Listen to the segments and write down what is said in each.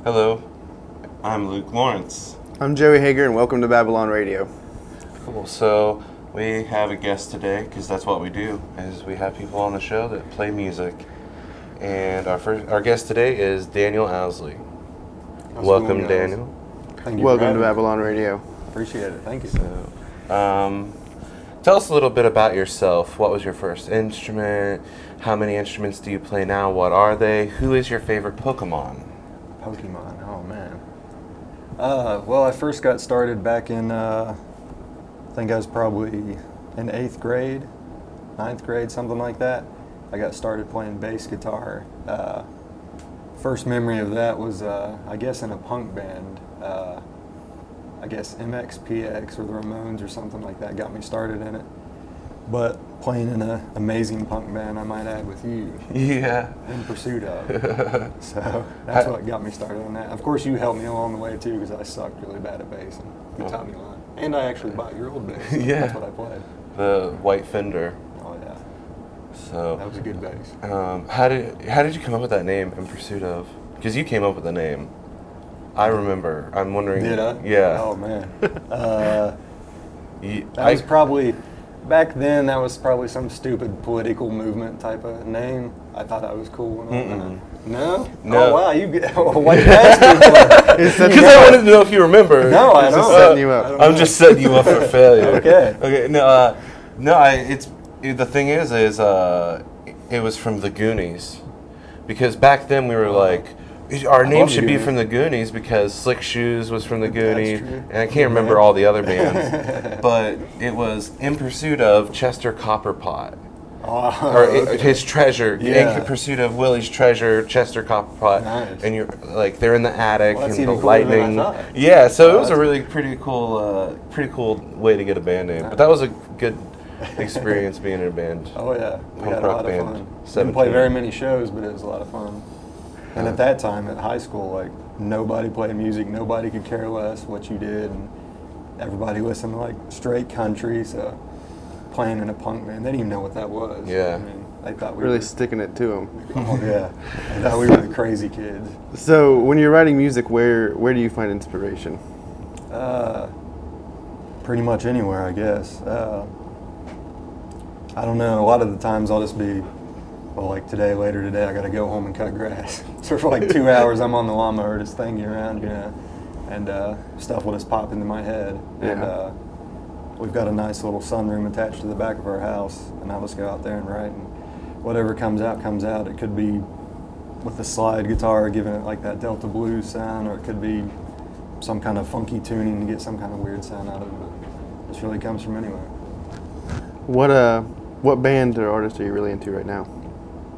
Hello, I'm Luke Lawrence. I'm Joey Hager, and welcome to Babylon Radio. Cool. So we have a guest today because that's what we do. Is we have people on the show that play music, and our guest today is Daniel Owsley. Welcome, Daniel. Thank you. Welcome to Babylon Radio. Appreciate it. Thank you. So, tell us a little bit about yourself. What was your first instrument? How many instruments do you play now? What are they? Who is your favorite Pokemon? Pokemon. Oh man. Well, I first got started back in. I think I was probably in 8th grade, 9th grade, something like that. I got started playing bass guitar. First memory of that was, I guess, in a punk band. I guess MXPX or the Ramones or something like that got me started in it. But playing in an amazing punk band, I might add, with you. Yeah. In pursuit of. So that's what got me started on that. Of course, you helped me along the way too, because I sucked really bad at bass, and you taught me a lot. And I actually bought your old bass. So Yeah. That's what I played. The White Fender. Oh yeah. So That was a good bass. how did you come up with that name, In Pursuit Of? Because you came up with the name. I remember. I'm wondering. Did I? Yeah. Oh man. That was probably. Back then, that was probably some stupid political movement type of name. I thought I was cool. And No? No. Oh, wow. You get, what you asked me for? Because I wanted to know if you remember. No, I Just don't. setting you up. I'm just setting you up for failure. Okay. Okay. The thing is, it was from the Goonies, because back then we were like, our name love the should be Goonies. from the Goonies because Slick Shoes was from the Goonies, true. and I can't remember all the other bands, but it was In Pursuit Of Chester Copperpot. Oh, Or okay. his treasure, Yeah. In Pursuit of Willie's treasure, Chester Copperpot, Nice. and you're like they're in the attic Well, that's and the even cooler than I lightning. thought. Yeah, so Oh, it was a that's- really pretty cool way to get a band name. But that was a good experience being in a band. Oh yeah, we Punk had a rock lot band, of fun. Didn't 17. play very many shows, but it was a lot of fun. And at that time, at high school, like nobody played music, nobody could care less what you did, and everybody listened to like straight country. So playing in a punk band, they didn't even know what that was. Yeah. I mean, they thought we Really were. sticking it to them. Oh yeah, they thought we were the crazy kids. So, when you're writing music, where do you find inspiration? Pretty much anywhere, I guess. I don't know. A lot of the times I'll just be, well, like later today, I got to go home and cut grass. So for like 2 hours, I'm on the lawnmower just thinking around, and stuff will just pop into my head. Yeah. And we've got a nice little sunroom attached to the back of our house, and I'll just go out there and write, and whatever comes out, comes out. It could be with the slide guitar, giving it like that Delta blues sound, or it could be some kind of funky tuning to get some kind of weird sound out of it. But it just really comes from anywhere. What band or artist are you really into right now?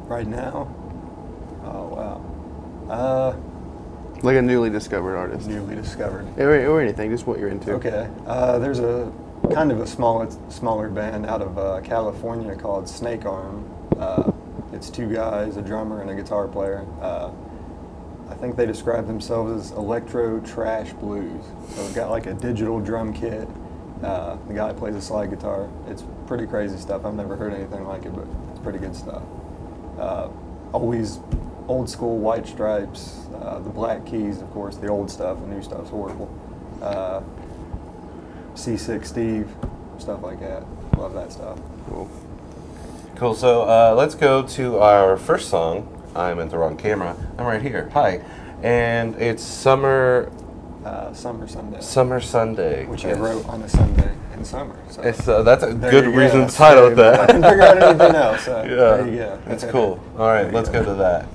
Right now? Oh, wow. Like a newly discovered artist. Newly discovered. Or anything, just what you're into. Okay. There's a kind of a smaller band out of California called Snake Arm. It's 2 guys, a drummer and a guitar player. I think they describe themselves as electro trash blues. So they've got like a digital drum kit. The guy plays a slide guitar. It's pretty crazy stuff. I've never heard anything like it, but it's pretty good stuff. Always old school White Stripes, the Black Keys, of course, the old stuff. The new stuff's horrible. C6 Steve, stuff like that. Love that stuff. Cool. So let's go to our first song. I'm at the wrong camera. I'm right here. Hi, and it's Summer Sunday. Summer Sunday, Which yes. I wrote on a Sunday in summer. So It's that's a there good you go. reason to That's title great. I that. didn't figure out anything else. So Yeah, there you go. that's cool. All right, There you let's go to that.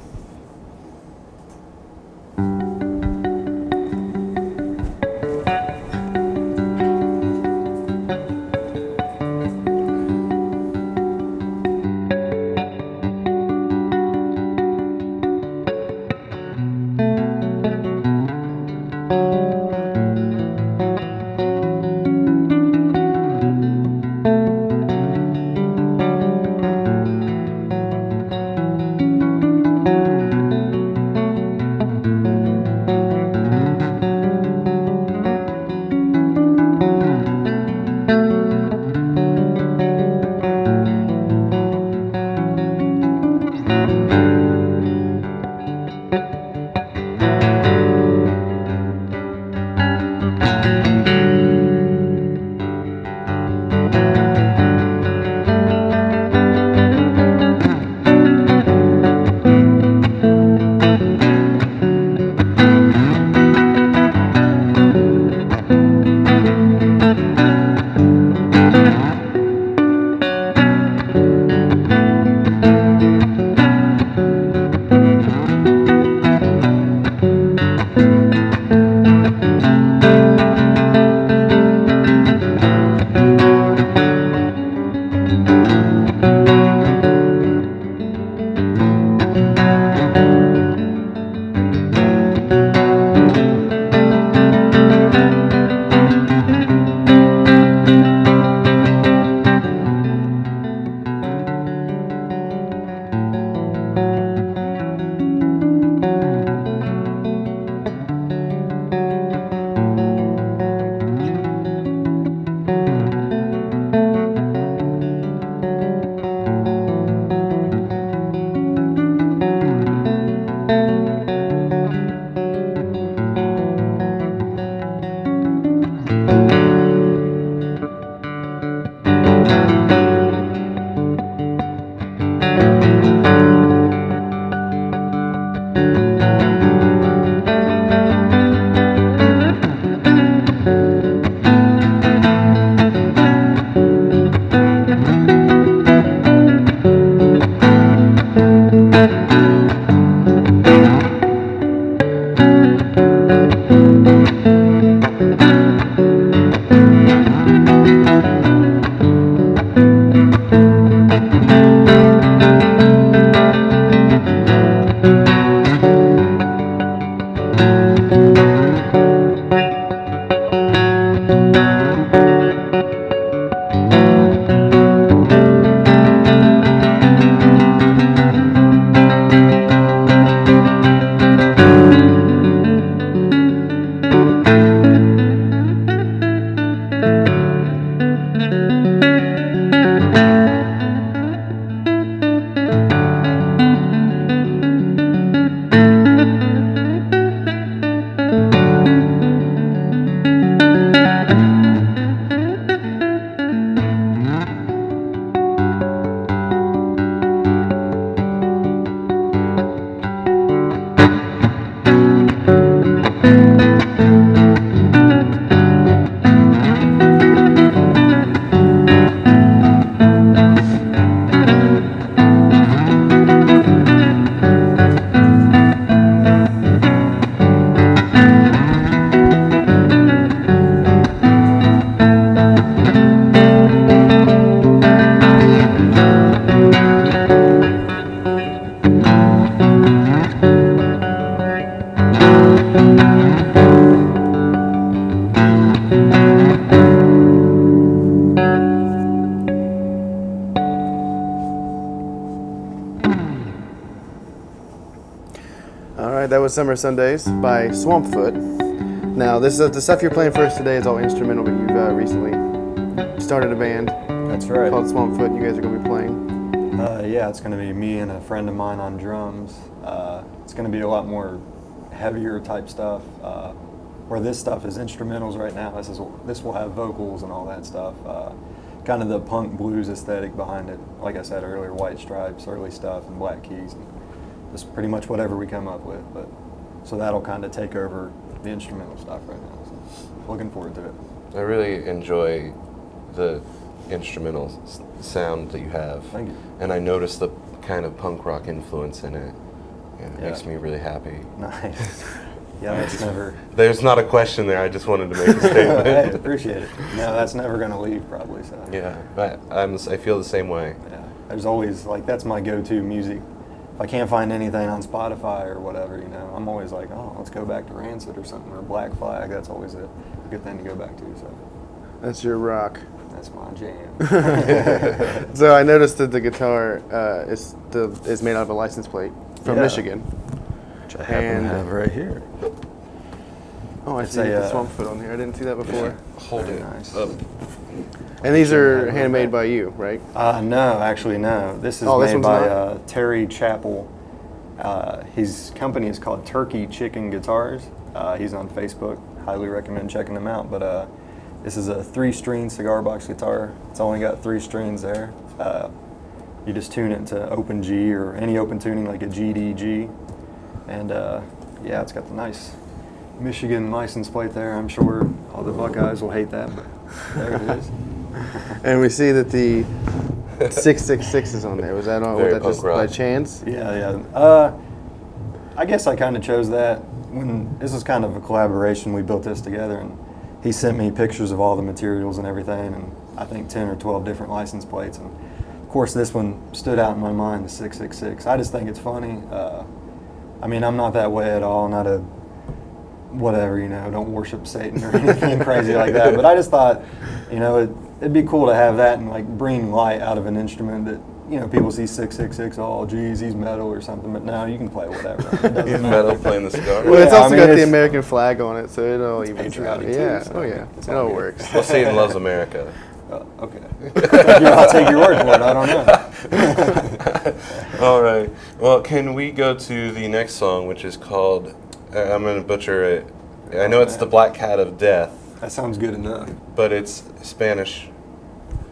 That was Summer Sundays by Swampfoot. Now, this is the stuff you're playing for us today is all instrumental, but you've recently started a band. That's right. Called Swampfoot. You guys are going to be playing. Yeah, it's going to be me and a friend of mine on drums. It's going to be a lot more heavier type stuff. Where this stuff is instrumentals right now, this will have vocals and all that stuff. Kind of the punk blues aesthetic behind it. Like I said earlier, White Stripes, early stuff, and Black Keys. And just pretty much whatever we come up with. But so that'll kind of take over the instrumental stuff right now. So looking forward to it. I really enjoy the instrumental sound that you have. Thank you. And I noticed the kind of punk rock influence in it. And it makes me really happy. Nice. Yeah, that's never... There's not a question there. I just wanted to make a statement. Hey, appreciate it. No, that's never going to leave probably. So. Yeah, I feel the same way. Yeah, there's always, like, that's my go-to music. If I can't find anything on Spotify or whatever, you know, I'm always like, oh, let's go back to Rancid or something, or Black Flag. That's always a good thing to go back to. So That's your rock. that's my jam. So I noticed that the guitar is made out of a license plate from Michigan. Which I happen to have right here. Oh, I see the Swampfoot on here. I didn't see that before. Hold it nice. up. And these are handmade by you, right? No, actually, no. This is made by Terry Chappell. His company is called Turkey Chicken Guitars. He's on Facebook. Highly recommend checking him out. But this is a 3-string cigar box guitar. It's only got 3 strings there. You just tune it to open G or any open tuning like a GD-G. And yeah, it's got the nice Michigan license plate there. I'm sure all the Buckeyes will hate that, but there it is. And we see that the 666 is on there. Was that just by chance? Yeah. I guess I kind of chose that when this was kind of a collaboration. We built this together, and he sent me pictures of all the materials and everything, and I think 10 or 12 different license plates. And of course, this one stood out in my mind, the 666. I just think it's funny. I mean, I'm not that way at all. Not a whatever, you know, don't worship Satan or anything crazy like that. But I just thought, you know, it'd be cool to have that and like bring light out of an instrument that people see 666, oh, geez, he's metal or something, but no, you can play whatever. It doesn't He's matter. metal playing the cigar. Well, it's Yeah, also I mean, got the it's- American flag on it, so it all evens out. patriotic too, Yeah, so oh yeah, it's it all all good. works. Well, Satan loves America. Okay. I'll take your word for it. I don't know. All right. Well, can we go to the next song, which is called, I'm going to butcher it. I know it's the Black Cat of Death, That sounds good enough. but it's Spanish.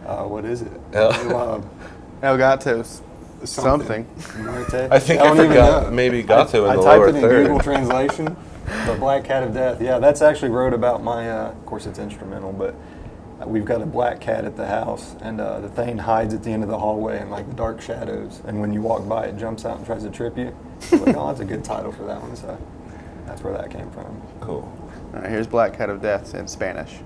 What is it? El- El Gatos, something. Muerte? I think I don't even forgot know. maybe Gato in I the typed lower it in third. Google Translation. The Black Cat of Death. Yeah, that's actually wrote about my. Of course, it's instrumental, but we've got a black cat at the house, and the thing hides at the end of the hallway in like the dark shadows. And when you walk by, it jumps out and tries to trip you. I'm like, oh, that's a good title for that one. So that's where that came from. Cool. All right, here's Black Cat of Death in Spanish.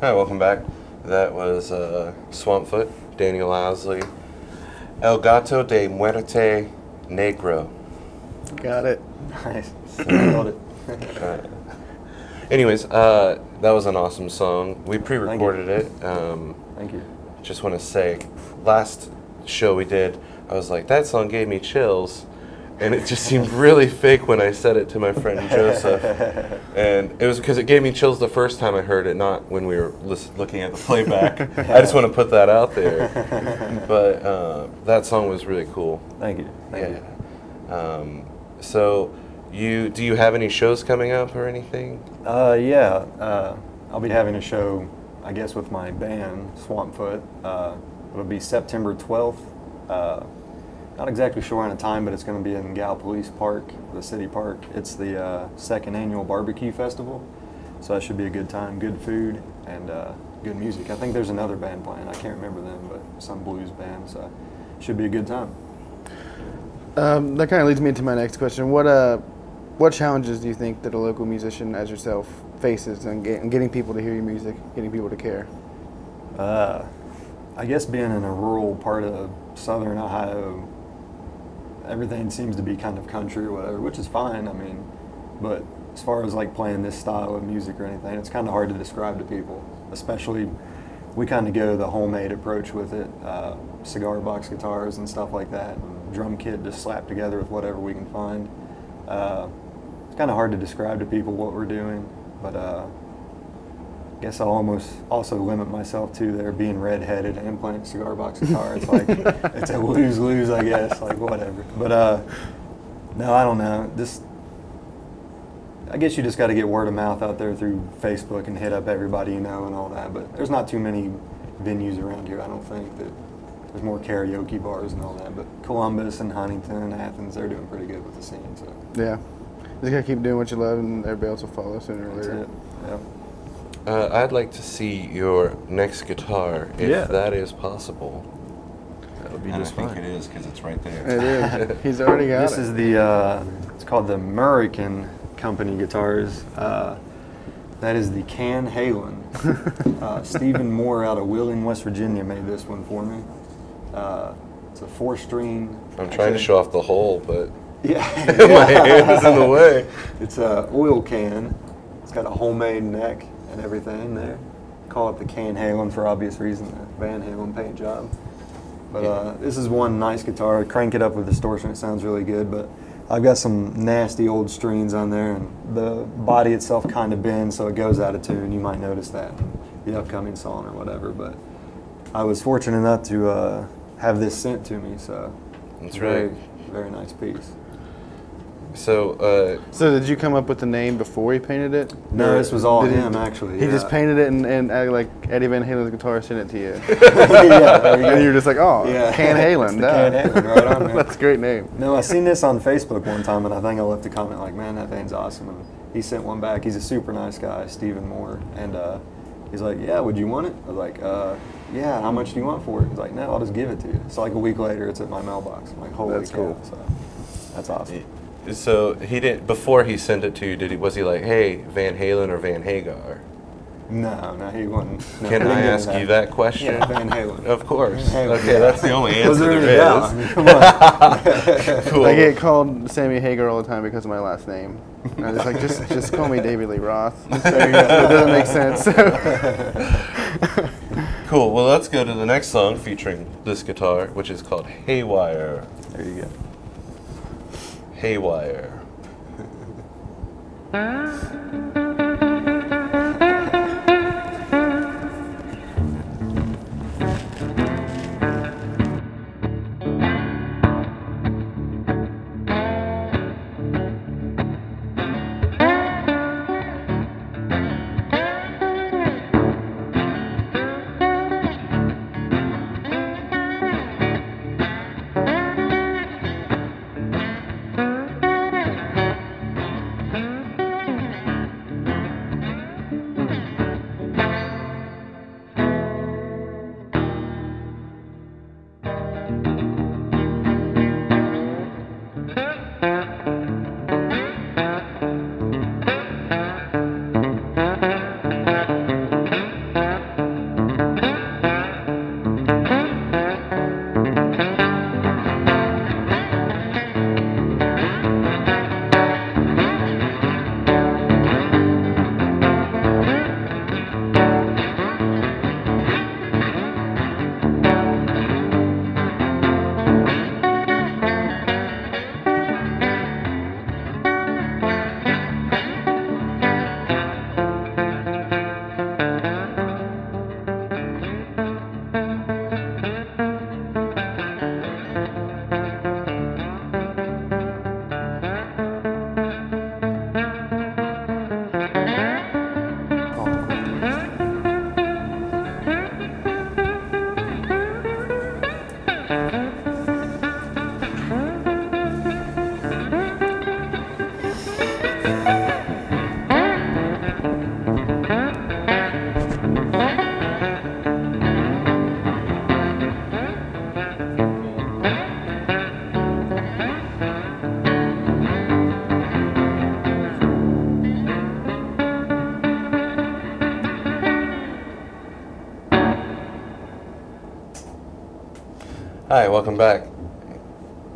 Hi, welcome back. That was Swampfoot, Daniel Owsley, El Gato de Muerte Negro. Got it. Nice. Got it. Anyways, that was an awesome song. We pre-recorded it. Thank you. Just want to say, last show we did, I was like, that song gave me chills. And it just seemed really fake when I said it to my friend Joseph. And it was because it gave me chills the first time I heard it, not when we were looking at the playback. I just want to put that out there. But that song was really cool. Thank you. Thank you. So, do you have any shows coming up or anything? Yeah. I'll be having a show, I guess, with my band, Swampfoot. It'll be September 12th. Not exactly sure on a time, but it's going to be in Gallipolis Park, the city park. It's the second annual barbecue festival, so that should be a good time. Good food and good music. I think there's another band playing. I can't remember them, but some blues band, so it should be a good time. That kind of leads me into my next question. What challenges do you think that a local musician as yourself faces in getting people to hear your music, getting people to care? I guess being in a rural part of southern Ohio, everything seems to be kind of country or whatever, which is fine, I mean, but as far as like playing this style of music or anything, it's kind of hard to describe to people, especially we kind of go the homemade approach with it, cigar box guitars and stuff like that, and drum kit just slapped together with whatever we can find. It's kind of hard to describe to people what we're doing, but I guess I'll almost also limit myself to there being redheaded and playing a cigar box guitar. It's like, it's a lose-lose, I guess, like whatever. But no, I don't know. I guess you just got to get word of mouth out there through Facebook and hit up everybody you know and all that. But there's not too many venues around here, I don't think. There's more karaoke bars and all that. But Columbus and Huntington and Athens, they're doing pretty good with the scene. So Yeah. Just got to keep doing what you love and everybody else will follow sooner or that's later. it. Yeah. I'd like to see your next guitar, if that is possible. That would be And I just think fine. it is, because it's right there. It is. He's already got This it. is the, it's called the American Company guitars. That is the Can Halen. Stephen Moore out of Wheeling, West Virginia made this one for me. It's a 4-string. I'm trying to show off the hole, but Yeah. my hand is in the way. It's a oil can. It's got a homemade neck and everything there. Call it the Can Halen for obvious reason, the Van Halen paint job. But this is one nice guitar. Crank it up with distortion, it sounds really good, but I've got some nasty old strings on there, and the body itself kind of bends, so it goes out of tune. You might notice that in the upcoming song or whatever, but I was fortunate enough to have this sent to me, so That's very, right. very nice piece. So, So did you come up with the name before he painted it? No, Or this was all did he- him, actually. He yeah. just painted it and like Eddie Van Halen's guitar sent it to you. Yeah, there you go. And you're just like, oh, Yeah. Can Halen. It's the duh. Can Halen, right on, man. That's a great name. No, I seen this on Facebook one time, and I think I left a comment like, "Man, that thing's awesome." And he sent one back. He's a super nice guy, Stephen Moore, and he's like, "Yeah, would you want it?" I was like, "Yeah, how much do you want for it?" He's like, "No, I'll just give it to you." So like a week later, it's at my mailbox. I'm like, holy That's cow. cool. So that's awesome. so he didn't. Before he sent it to you, was he like, "Hey, Van Halen or Van Hagar"? No, he wasn't. No, Can he I didn't ask give you that question? Yeah, Van Halen. Of course. Van Halen, Okay, yeah. that's the only answer Was there any there doubt? I is. mean, come on. Cool. I get called Sammy Hagar all the time because of my last name. And I'm just like, just call me David Lee Roth. There you go. It doesn't make sense. Cool. Well, let's go to the next song featuring this guitar, which is called Haywire. There you go. Haywire. Hi, welcome back.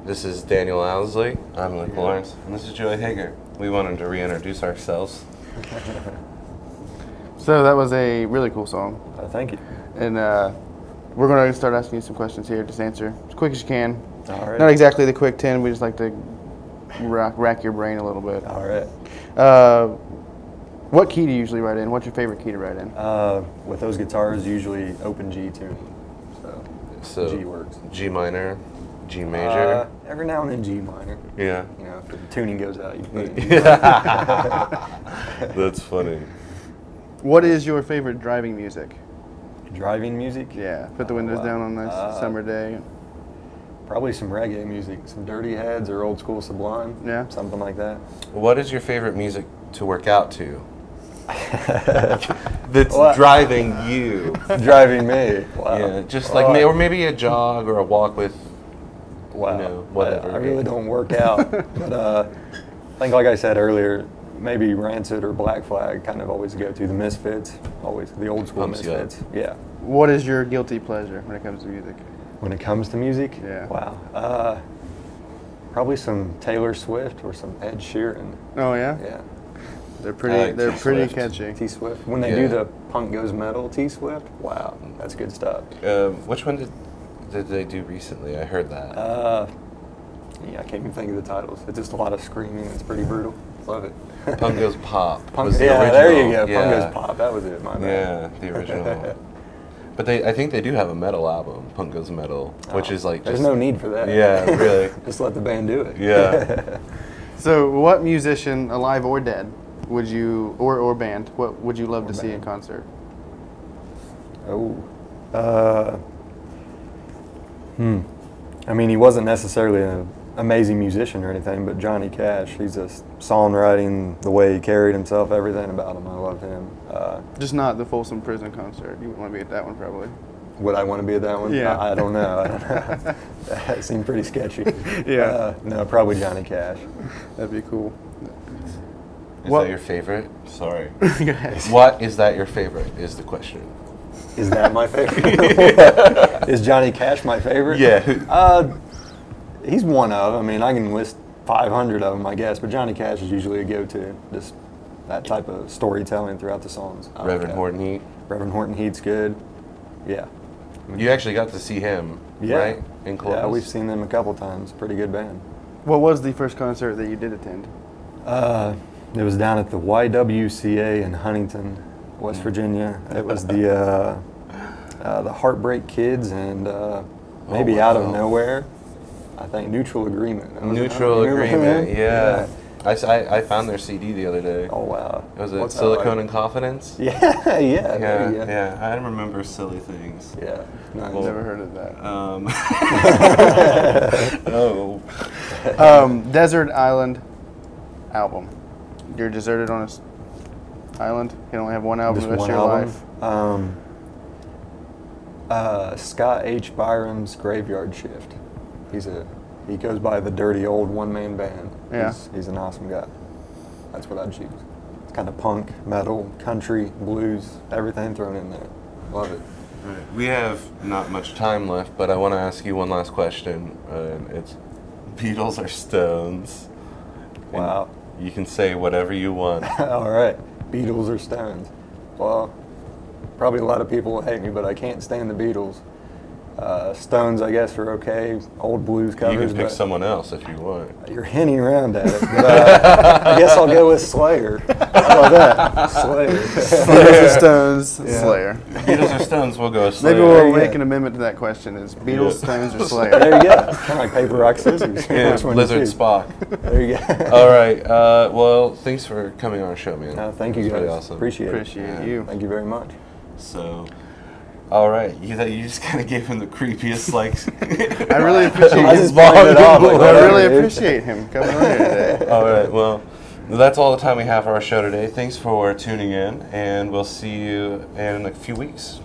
This is Daniel Owsley. I'm Luke Lawrence, and this is Joey Hager. We wanted to reintroduce ourselves. So that was a really cool song. Thank you. And we're going to start asking you some questions here. Just answer as quick as you can. All right. Not exactly the quick 10. We just like to rack your brain a little bit. All right. What key do you usually write in? What's your favorite key to write in? With those guitars, usually open G tuning. So G works. G minor, G major. Every now and then G minor. Yeah. You know, if the tuning goes out, you put it in G. That's funny. What is your favorite driving music? Driving music? Yeah. Put the windows down on a nice summer day. Probably some reggae music, some Dirty Heads or old school Sublime. Yeah. Something like that. What is your favorite music to work out to? That's driving you. Driving me. Wow. Yeah, just like or maybe a jog or a walk with. Wow. You know, whatever. I really don't work out, but I think, like I said earlier, maybe Rancid or Black Flag kind of always go to. The Misfits, always the old school Misfits. Yeah. What is your guilty pleasure when it comes to music? When it comes to music, yeah. Wow. Probably some Taylor Swift or some Ed Sheeran. Oh yeah. Yeah. They're pretty. Like they're pretty T-Swift. catchy. T Swift. When they do the Punk Goes Metal, T Swift. Wow, that's good stuff. Which one did they do recently? I heard that. Yeah, I can't even think of the titles. It's just a lot of screaming. It's pretty brutal. Love it. Punk Goes Pop. Punk, was the yeah, original. there you go. Yeah. Punk Goes Pop. That was it. My bad. Yeah, the original. But I think they do have a metal album, Punk Goes Metal, which is like. There's just, no need for that. Yeah, really. Just let the band do it. Yeah. So, what musician, alive or dead, would you or band? What would you love to see in concert? Oh. I mean, he wasn't necessarily an amazing musician or anything, but Johnny Cash, he's just songwriting, the way he carried himself, everything about him. I love him. Just not the Folsom Prison concert. You wouldn't want to be at that one, probably. Would I want to be at that one? Yeah. I don't know. That seemed pretty sketchy. Yeah. No, probably Johnny Cash. That'd be cool. Is What- that your favorite? Sorry. Go ahead. What is that your favorite? Is the question. Is that my favorite? Is Johnny Cash my favorite? Yeah. He's one of. I mean, I can list 500 of them, I guess, but Johnny Cash is usually a go-to. Just that type of storytelling throughout the songs. Reverend Horton Heat. Reverend Horton Heat's good. Yeah. You actually got to see him, right? In Columbus. Yeah, we've seen them a couple times. Pretty good band. What was the first concert that you did attend? It was down at the YWCA in Huntington, West Virginia. It was the Heartbreak Kids and maybe out of nowhere, I think Neutral Agreement. Neutral Agreement, yeah. I found their CD the other day. Oh wow! Was it What's that Silicone like? and Confidence? Yeah. Yeah. I remember Silly Things. Yeah. Nice. I've never heard of that. Oh. Desert Island album. You're deserted on an island. You only have one album Just the rest one of your album. life. Scott H. Byram's Graveyard Shift. He goes by the Dirty Old One-Man Band. Yeah. He's an awesome guy. That's what I'd choose. It's kind of punk, metal, country, blues, everything thrown in there. Love it. Right. We have not much time left, but I want to ask you one last question. It's Beatles or Stones? Wow. And you can say whatever you want. All right. Beatles or Stones? Well, probably a lot of people will hate me, but I can't stand the Beatles. Stones, I guess, are okay. Old blues covers. You can pick but someone else if you want. You're hinting around at it. But, I guess I'll go with Slayer. How about that? Slayer. Beatles or Stones, Yeah. Slayer. Beatles or Stones, we'll go with Slayer. Maybe we'll you make go. an amendment to that question. Is Beatles, Yeah. Stones, or Slayer? There you go. Kind of like paper, rock, scissors. Yeah, Which one you Blizzard choose? Spock. There you go. All right. Well, thanks for coming on our show, man. No, thank you It's guys. really awesome. Appreciate it. Appreciate you. Thank you very much. So, all right. You just kind of gave him the creepiest, like. I really appreciate I his just pointed it off, like, I whatever, really dude. appreciate him coming on here today. All right. Well, that's all the time we have for our show today. Thanks for tuning in, and we'll see you in a few weeks.